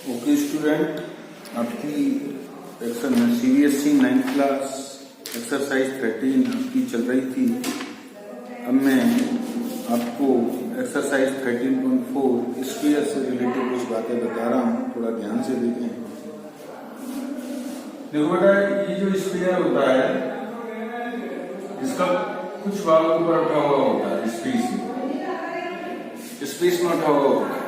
Okay student, आपकी CBSE 9th class exercise 13 आपकी चल रही थी। अब मैं आपको एक्सरसाइज 13.4 स्फीयर से रिलेटेड कुछ बातें बता रहा हूँ, थोड़ा ध्यान से देखें। देखो बेटा, ये जो स्फीयर होता है इसका कुछ भाग ऊपर उठा हुआ होता है, स्पेस में उठा हुआ होता है,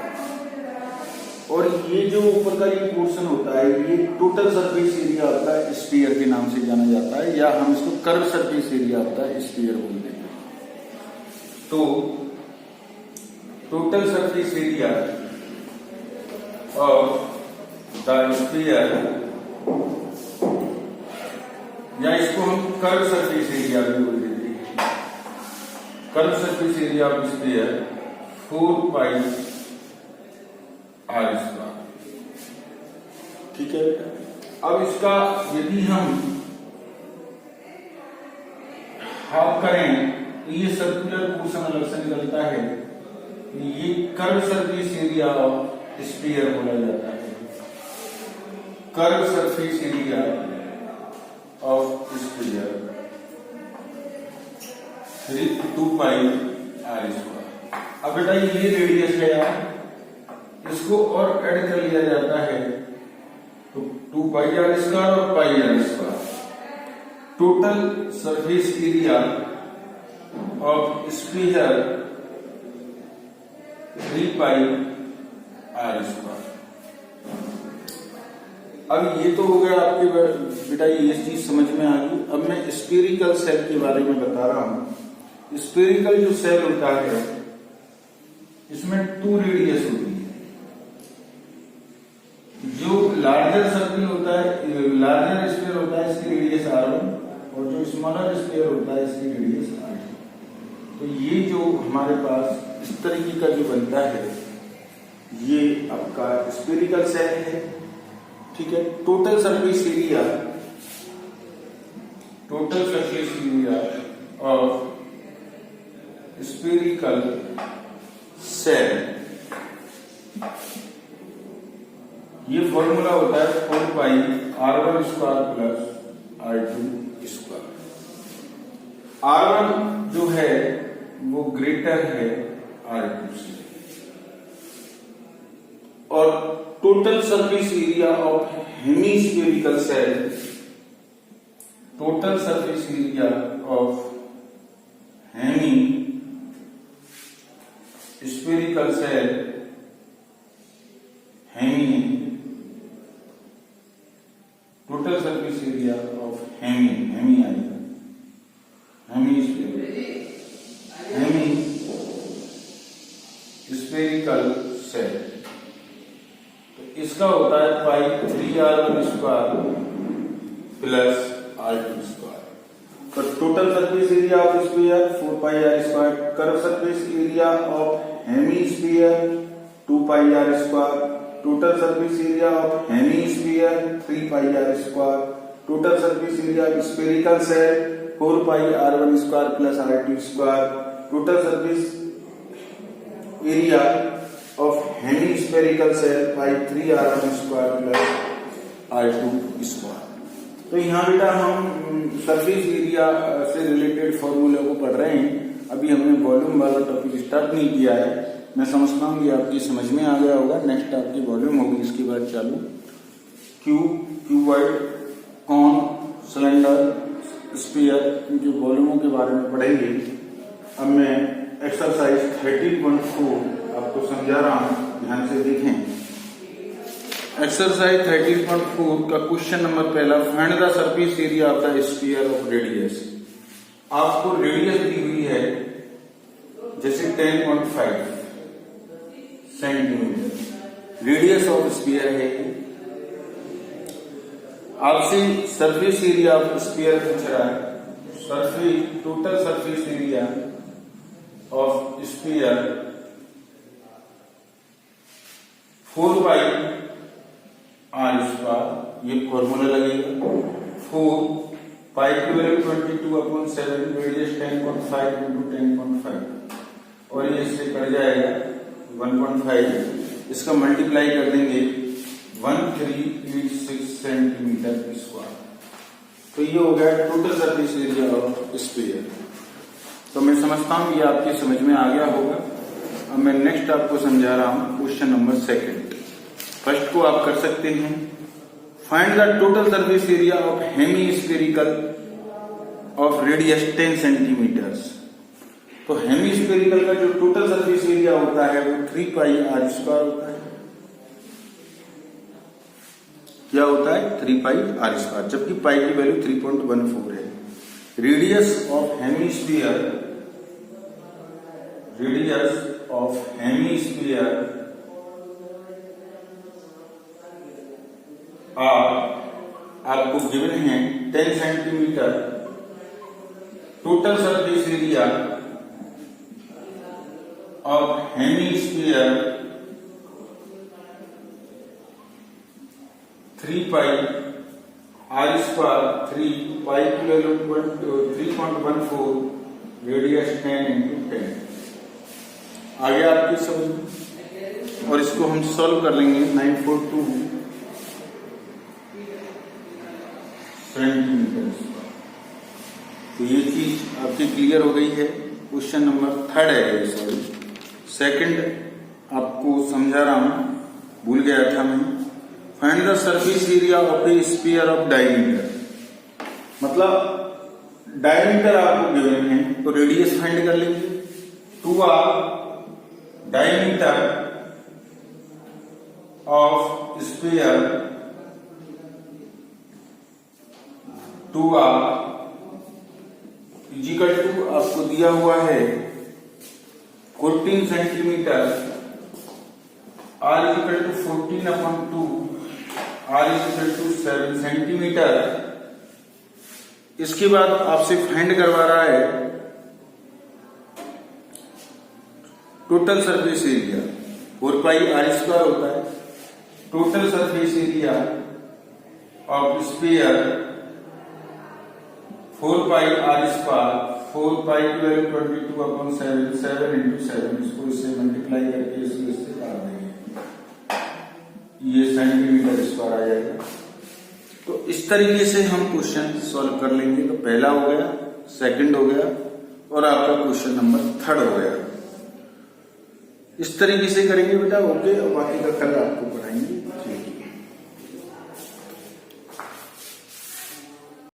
और ये जो ऊपर का ये पोर्शन होता है ये टोटल सरफेस एरिया होता है, स्फीयर के नाम से जाना जाता है, या हम इसको कर्व सरफेस एरिया होता है, स्फीयर बोलते हैं। तो total surface area of the sphere, या इसको हम कर्व सरफेस एरिया भी बोल देते हैं। Curve surface area of sphere 4 pi R square. ठीक है बेटा, अब इसका यदि हम हाफ करें तो ये सर्कुलर पोर्शन अलग से निकलता है, ये curve surface area of sphere बोला जाता है। Curve surface area of sphere 2 pi R square. अब बेटा ये रेडियस है यार, इसको और ऐड कर लिया जाता है तो 2 पाई आर स्क्वायर और pi R square. Total surface area of sphere 3 pi R square. अब ये तो हो गया आपके बेटा, ये चीज समझ में आ गई। अब मैं स्फेरिकल सेल के बारे में बता रहा हूं। स्फेरिकल जो सेल होता है इसमें 2 रेडियस होती है। जो लार्जर सर्किल होता है, लार्जर स्फीयर होता है, इसकी रेडियस r1, और जो स्मॉलर स्फीयर होता है इसकी रेडियस r2। तो ये जो हमारे पास इस तरीके का जो बनता है ये आपका स्फेरिकल सेल है। ठीक है, total surface area of spherical shell, ये फॉर्मूला होता है 4 pi r1 square plus r2 square. r1 जो है वो ग्रेटर है r2 से, और total surface area of hemispherical shell, total surface area of hemispherical shell, total surface area of hemi आएगा, हेमी स्फेरिकल सेल। तो इसका होता है pi 3r1 square plus r2 square. तो total surface area of sphere 4 pi R square, curve surface area of hemisphere 2 pi R square, total surface area of hemisphere 3 pi R square, total surface area of spherical shell 4 pi r1 square plus r2 square, total surface area of hemispherical shell pi 3r1 square plus r2 square. तो यहाँ बेटा हम surface area से related फॉर्मूले को पढ़ रहे हैं। अभी हमने वॉल्यूम वाला टॉपिक स्टार्ट नहीं किया है। मैं समझता हूँ कि आपकी समझ में आ गया होगा। नेक्स्ट आपकी वॉल्यूम होगी इसके बाद चालू। क्यूबॉइड, कॉन, सिलेंडर, स्फीयर, इनके वॉल्यूमों के बारे में पढ़ेंगे। अब मैं एक्सरसाइज 13.4 आपको समझा रहा हूँ, ध्यान से देखें। एक्सरसाइज 13.4 का क्वेश्चन नंबर पहला, find the surface area of the sphere of radius. आपको रेडियस दी हुई है जैसे 10.5 सेंटीमीटर, रेडियस ऑफ स्फीयर है। आपसे सरफेस एरिया ऑफ स्फीयर पूछ रहा है। Total surface area of sphere 4 pi R square, ये फॉर्मूला लगेगा। 4 पाई की वैल्यू 22/7, रेडियस 10.5 × 10.5, और ये इससे कट जाएगा 1.5। इसका मल्टीप्लाई कर देंगे 1386 सेंटीमीटर स्क्वायर। तो ये हो गया total surface area of sphere. तो मैं समझता हूं ये आपकी समझ में आ गया होगा। अब मैं नेक्स्ट आपको समझा रहा हूं क्वेश्चन नंबर सेकंड। फर्स्ट को आप कर सकते हैं, find the total surface area of hemispherical of radius 10 centimetres. तो हेमी स्फेरिकल का जो टोटल सरफेस एरिया होता है वो 3 पाई आर स्क्वायर होता है। क्या होता है? 3 पाई आर स्क्वायर, जबकि पाई की वैल्यू 3.14 है। Radius of hemisphere, radius of hemisphere आपको गिवन है 10 centimetre. Total surface area of hemisphere 3 pi R square, 3 pi की वैल्यू 3.14, रेडियस 10 इंटू 10। आगे आपकी समझ में, और इसको हम सॉल्व कर लेंगे। 942 सेंटीमीटर स्क्वायर। तो ये चीज आपकी क्लियर हो गई है। क्वेश्चन नंबर थर्ड है, सॉरी सेकंड आपको समझा रहा हूं, भूल गया था मैं। Find the surface area of a sphere of diameter. मतलब डायमीटर आपको गिवन है तो रेडियस फाइंड कर लेंगे। 2r diameter of sphere 2r equal to आपको दिया हुआ है 14 centimetre, r equal to 14/2, r equal to 7 centimetre. इसके बाद आपसे फाइंड करवा रहा है total surface area. 4 pi R square होता है। Total surface area of sphere 4 pi R square, 4 pi की वैल्यू 22/7, 7 इंटू 7, इसको इससे मल्टीप्लाई करके इससे काट देंगे, ये सेंटीमीटर स्क्वायर आ जाएगा। तो इस तरीके से हम क्वेश्चन सॉल्व कर लेंगे। तो पहला हो गया, सेकंड हो गया, और आपका क्वेश्चन नंबर थर्ड हो गया। इस तरीके से करेंगे बेटा, ओके। और बाकी का कल आपको पढ़ाएंगे।